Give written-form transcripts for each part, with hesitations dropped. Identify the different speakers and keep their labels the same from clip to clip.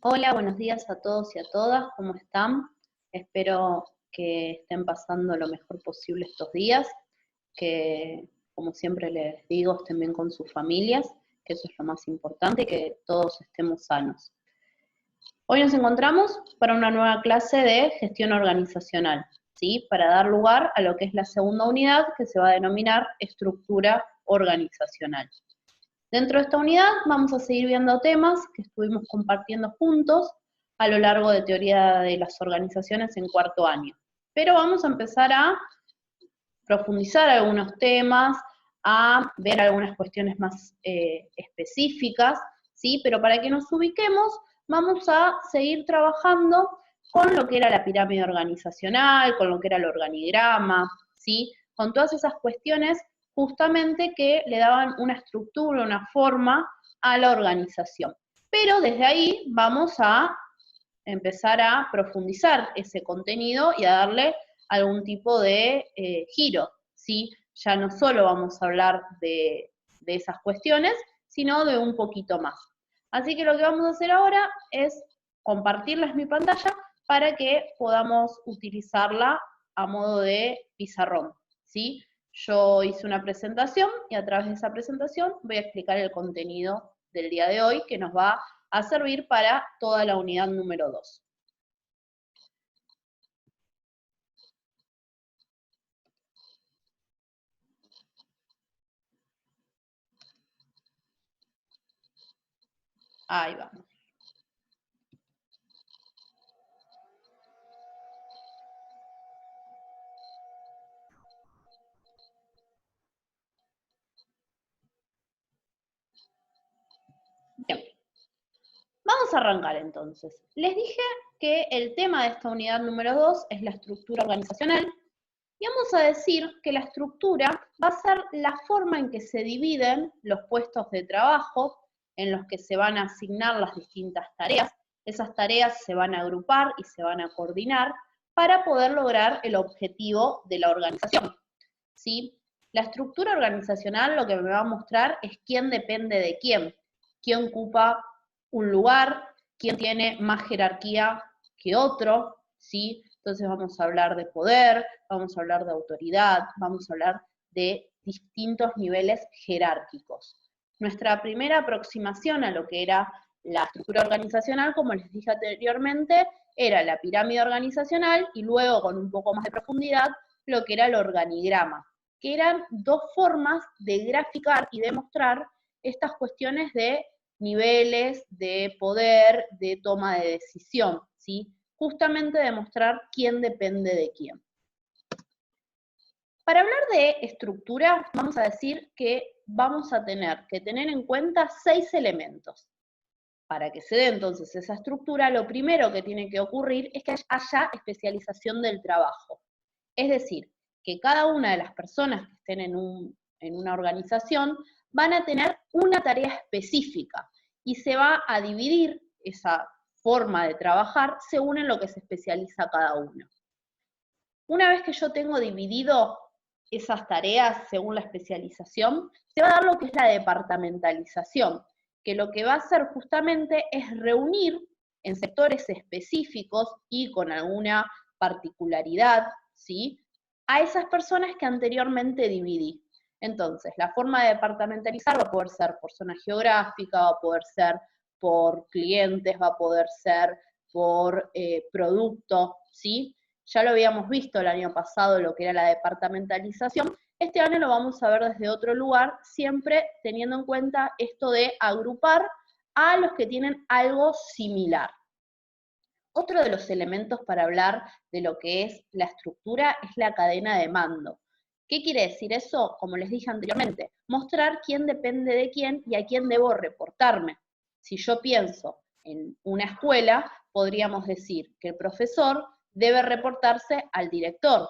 Speaker 1: Hola, buenos días a todos y a todas, ¿cómo están? Espero que estén pasando lo mejor posible estos días, que como siempre les digo, estén bien con sus familias, que eso es lo más importante, que todos estemos sanos. Hoy nos encontramos para una nueva clase de gestión organizacional, ¿sí? Para dar lugar a lo que es la segunda unidad, que se va a denominar estructura organizacional. Dentro de esta unidad vamos a seguir viendo temas que estuvimos compartiendo juntos a lo largo de teoría de las organizaciones en cuarto año. Pero vamos a empezar a profundizar algunos temas, a ver algunas cuestiones más específicas, ¿sí? Pero para que nos ubiquemos, vamos a seguir trabajando con lo que era la pirámide organizacional, con lo que era el organigrama, ¿sí? Con todas esas cuestiones justamente que le daban una estructura, una forma a la organización. Pero desde ahí vamos a empezar a profundizar ese contenido y a darle algún tipo de giro, ¿sí? Ya no solo vamos a hablar de esas cuestiones, sino de un poquito más. Así que lo que vamos a hacer ahora es compartirles mi pantalla para que podamos utilizarla a modo de pizarrón, ¿sí? Yo hice una presentación y a través de esa presentación voy a explicar el contenido del día de hoy que nos va a servir para toda la unidad número 2. Ahí vamos. Bien. Vamos a arrancar entonces. Les dije que el tema de esta unidad número 2 es la estructura organizacional y vamos a decir que la estructura va a ser la forma en que se dividen los puestos de trabajo en los que se van a asignar las distintas tareas. Esas tareas se van a agrupar y se van a coordinar para poder lograr el objetivo de la organización, ¿sí? La estructura organizacional lo que me va a mostrar es quién depende de quién ocupa un lugar, quién tiene más jerarquía que otro, ¿sí? Entonces vamos a hablar de poder, vamos a hablar de autoridad, vamos a hablar de distintos niveles jerárquicos. Nuestra primera aproximación a lo que era la estructura organizacional, como les dije anteriormente, era la pirámide organizacional y luego con un poco más de profundidad lo que era el organigrama, que eran dos formas de graficar y demostrar estas cuestiones de niveles de poder, de toma de decisión, ¿sí? Justamente demostrar quién depende de quién. Para hablar de estructura, vamos a decir que vamos a tener que tener en cuenta 6 elementos. Para que se dé entonces esa estructura, lo primero que tiene que ocurrir es que haya especialización del trabajo. Es decir, que cada una de las personas que estén en una organización van a tener una tarea específica y se va a dividir esa forma de trabajar según en lo que se especializa cada uno. Una vez que yo tengo dividido esas tareas según la especialización, se va a dar lo que es la departamentalización, que lo que va a hacer justamente es reunir en sectores específicos y con alguna particularidad, ¿sí?, a esas personas que anteriormente dividí. Entonces, la forma de departamentalizar va a poder ser por zona geográfica, va a poder ser por clientes, va a poder ser por producto, ¿sí? Ya lo habíamos visto el año pasado lo que era la departamentalización. Este año lo vamos a ver desde otro lugar, siempre teniendo en cuenta esto de agrupar a los que tienen algo similar. Otro de los elementos para hablar de lo que es la estructura es la cadena de mando. ¿Qué quiere decir eso? Como les dije anteriormente, mostrar quién depende de quién y a quién debo reportarme. Si yo pienso en una escuela, podríamos decir que el profesor debe reportarse al director.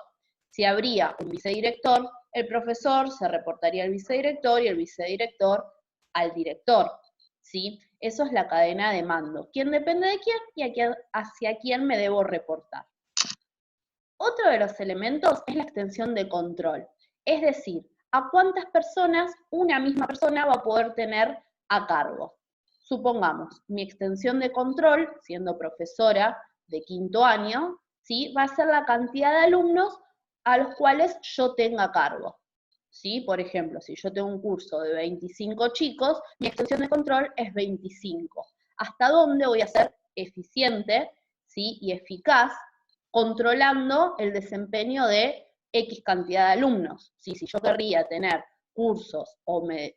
Speaker 1: Si habría un vicedirector, el profesor se reportaría al vicedirector y el vicedirector al director, ¿sí? Eso es la cadena de mando. ¿Quién depende de quién y hacia quién me debo reportar? Otro de los elementos es la extensión de control. Es decir, a cuántas personas una misma persona va a poder tener a cargo. supongamos, mi extensión de control, siendo profesora de 5º año, ¿sí? Va a ser la cantidad de alumnos a los cuales yo tenga cargo. ¿Sí? Por ejemplo, si yo tengo un curso de 25 chicos, mi extensión de control es 25. ¿Hasta dónde voy a ser eficiente, ¿sí? Y eficaz controlando el desempeño de X cantidad de alumnos? ¿Sí? Si yo querría tener cursos o me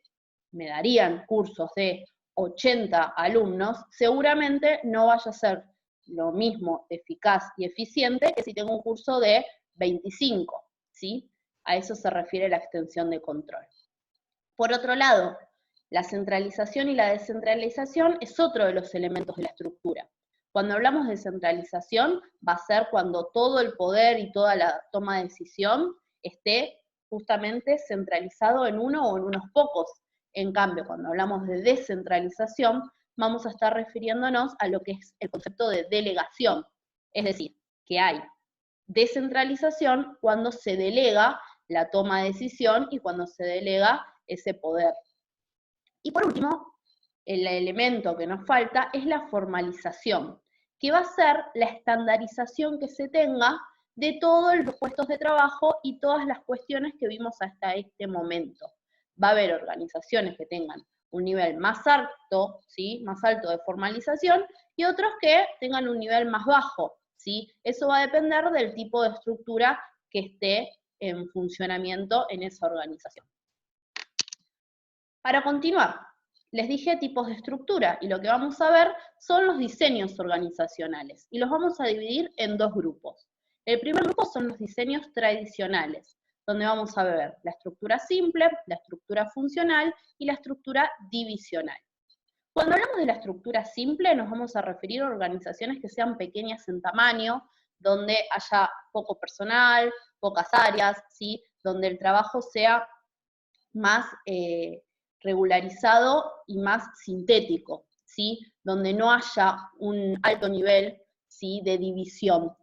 Speaker 1: darían cursos de 80 alumnos, seguramente no vaya a ser lo mismo eficaz y eficiente que si tengo un curso de 25, ¿sí? A eso se refiere la extensión de control. Por otro lado, la centralización y la descentralización es otro de los elementos de la estructura. Cuando hablamos de centralización, va a ser cuando todo el poder y toda la toma de decisión esté justamente centralizado en uno o en unos pocos. En cambio, cuando hablamos de descentralización, vamos a estar refiriéndonos a lo que es el concepto de delegación. Es decir, que hay descentralización cuando se delega la toma de decisión y cuando se delega ese poder. Y por último, el elemento que nos falta es la formalización, que va a ser la estandarización que se tenga de todos los puestos de trabajo y todas las cuestiones que vimos hasta este momento. Va a haber organizaciones que tengan un nivel más alto, ¿sí? Más alto de formalización, y otros que tengan un nivel más bajo, ¿sí? Eso va a depender del tipo de estructura que esté en funcionamiento en esa organización. Para continuar, les dije tipos de estructura, y lo que vamos a ver son los diseños organizacionales, y los vamos a dividir en dos grupos. El primer grupo son los diseños tradicionales, donde vamos a ver la estructura simple, la estructura funcional y la estructura divisional. Cuando hablamos de la estructura simple, nos vamos a referir a organizaciones que sean pequeñas en tamaño, donde haya poco personal, pocas áreas, ¿sí? Donde el trabajo sea más regularizado y más sintético, ¿sí? Donde no haya un alto nivel, ¿sí? De división.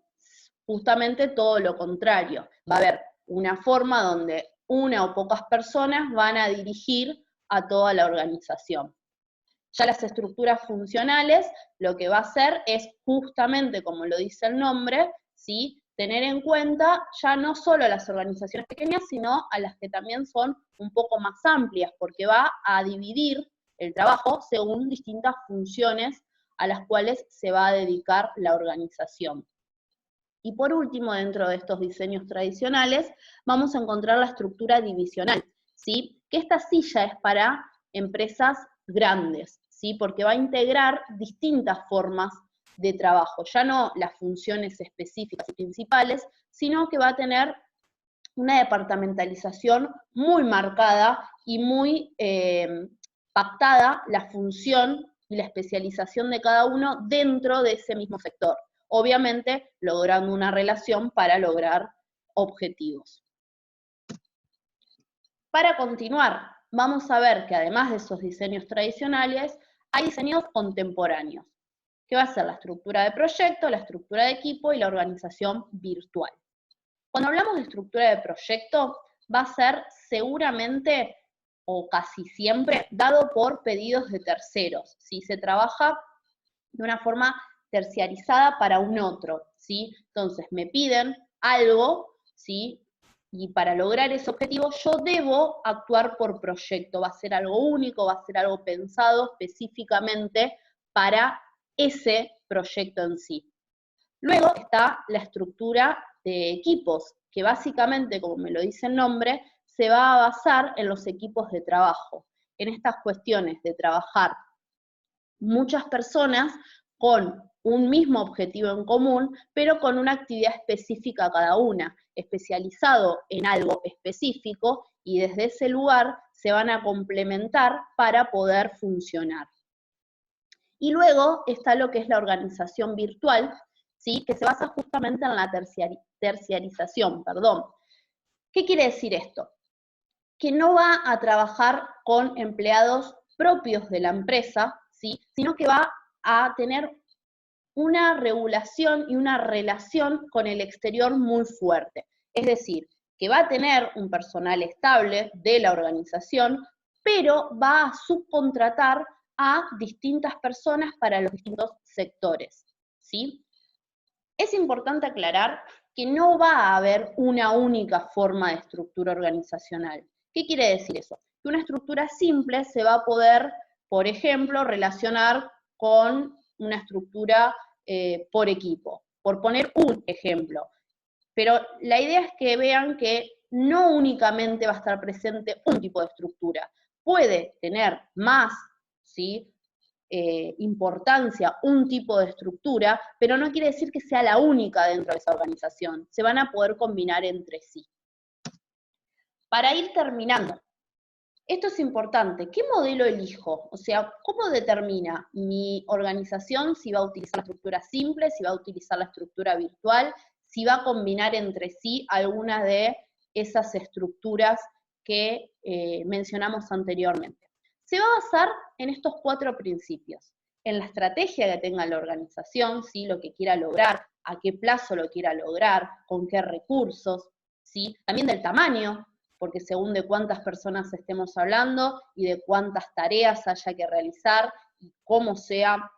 Speaker 1: Justamente todo lo contrario. Va a haber una forma donde una o pocas personas van a dirigir a toda la organización. Ya las estructuras funcionales lo que va a hacer es justamente, como lo dice el nombre, ¿sí? Tener en cuenta ya no solo a las organizaciones pequeñas, sino a las que también son un poco más amplias, porque va a dividir el trabajo según distintas funciones a las cuales se va a dedicar la organización. Y por último, dentro de estos diseños tradicionales, vamos a encontrar la estructura divisional, ¿sí? Que esta sí ya es para empresas grandes, ¿sí? Porque va a integrar distintas formas de trabajo, ya no las funciones específicas y principales, sino que va a tener una departamentalización muy marcada y muy pactada la función y la especialización de cada uno dentro de ese mismo sector, obviamente logrando una relación para lograr objetivos. Para continuar, vamos a ver que además de esos diseños tradicionales, hay diseños contemporáneos, que va a ser la estructura de proyecto, la estructura de equipo y la organización virtual. Cuando hablamos de estructura de proyecto, va a ser seguramente o casi siempre dado por pedidos de terceros, ¿sí? Se trabaja de una forma terciarizada para un otro, ¿sí? Entonces me piden algo, ¿sí? Y para lograr ese objetivo yo debo actuar por proyecto, va a ser algo único, va a ser algo pensado específicamente para ese proyecto en sí. Luego está la estructura de equipos, que básicamente, como me lo dice el nombre, se va a basar en los equipos de trabajo, en estas cuestiones de trabajar muchas personas con un mismo objetivo en común, pero con una actividad específica cada una, especializado en algo específico, y desde ese lugar se van a complementar para poder funcionar. Y luego está lo que es la organización virtual, ¿sí? Que se basa justamente en la terciarización. ¿Qué quiere decir esto? Que no va a trabajar con empleados propios de la empresa, ¿sí? Sino que va a tener una regulación y una relación con el exterior muy fuerte. Es decir, que va a tener un personal estable de la organización, pero va a subcontratar a distintas personas para los distintos sectores, ¿sí? Es importante aclarar que no va a haber una única forma de estructura organizacional. ¿Qué quiere decir eso? Que una estructura simple se va a poder, por ejemplo, relacionar con una estructura por equipo, por poner un ejemplo. Pero la idea es que vean que no únicamente va a estar presente un tipo de estructura, puede tener más, ¿sí?, importancia un tipo de estructura, pero no quiere decir que sea la única dentro de esa organización. Se van a poder combinar entre sí. Para ir terminando, esto es importante. ¿Qué modelo elijo? O sea, ¿cómo determina mi organización si va a utilizar la estructura simple, si va a utilizar la estructura virtual, si va a combinar entre sí alguna de esas estructuras que mencionamos anteriormente? Se va a basar en estos 4 principios. En la estrategia que tenga la organización, ¿sí?, lo que quiera lograr, a qué plazo lo quiera lograr, con qué recursos, ¿sí? También del tamaño, porque según de cuántas personas estemos hablando y de cuántas tareas haya que realizar y cómo sea,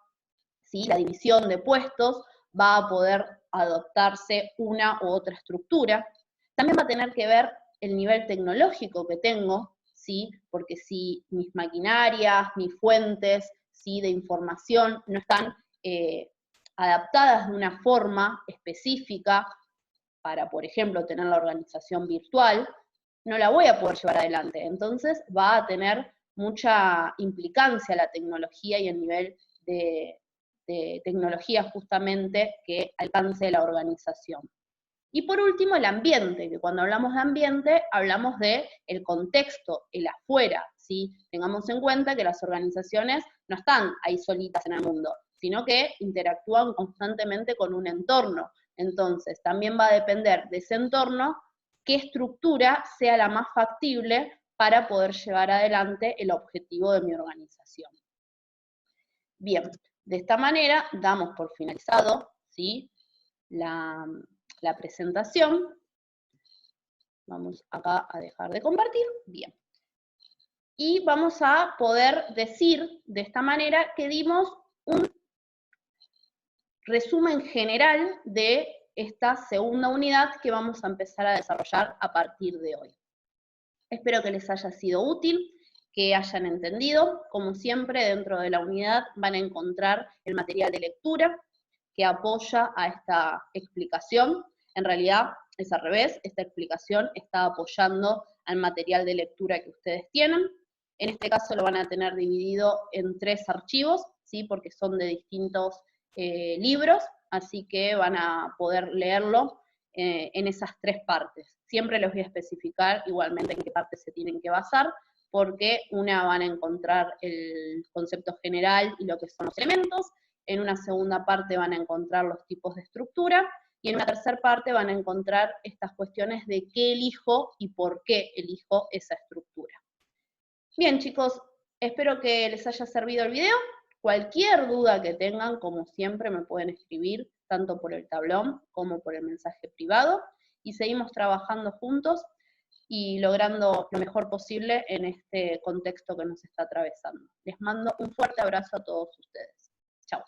Speaker 1: ¿sí?, la división de puestos, va a poder adoptarse una u otra estructura. También va a tener que ver el nivel tecnológico que tengo, ¿sí?, porque si mis maquinarias, mis fuentes, ¿sí?, de información no están adaptadas de una forma específica para, por ejemplo, tener la organización virtual, no la voy a poder llevar adelante. Entonces va a tener mucha implicancia la tecnología y el nivel de tecnología justamente que alcance la organización. Y por último, el ambiente, que cuando hablamos de ambiente, hablamos de el contexto, el afuera, ¿sí? Tengamos en cuenta que las organizaciones no están ahí solitas en el mundo, sino que interactúan constantemente con un entorno. Entonces, también va a depender de ese entorno qué estructura sea la más factible para poder llevar adelante el objetivo de mi organización. Bien, de esta manera damos por finalizado, ¿sí?, la presentación. Vamos acá a dejar de compartir. Bien. Y vamos a poder decir de esta manera que dimos un resumen general de esta segunda unidad que vamos a empezar a desarrollar a partir de hoy. Espero que les haya sido útil, que hayan entendido. Como siempre, dentro de la unidad van a encontrar el material de lectura que apoya a esta explicación. En realidad es al revés, esta explicación está apoyando al material de lectura que ustedes tienen. En este caso lo van a tener dividido en 3 archivos, ¿sí?, porque son de distintos libros, así que van a poder leerlo en esas 3 partes. Siempre les voy a especificar igualmente en qué partes se tienen que basar, porque una van a encontrar el concepto general y lo que son los elementos, en una segunda parte van a encontrar los tipos de estructura, y en una tercera parte van a encontrar estas cuestiones de qué elijo y por qué elijo esa estructura. Bien, chicos, espero que les haya servido el video. Cualquier duda que tengan, como siempre, me pueden escribir tanto por el tablón como por el mensaje privado, y seguimos trabajando juntos y logrando lo mejor posible en este contexto que nos está atravesando. Les mando un fuerte abrazo a todos ustedes. Chao.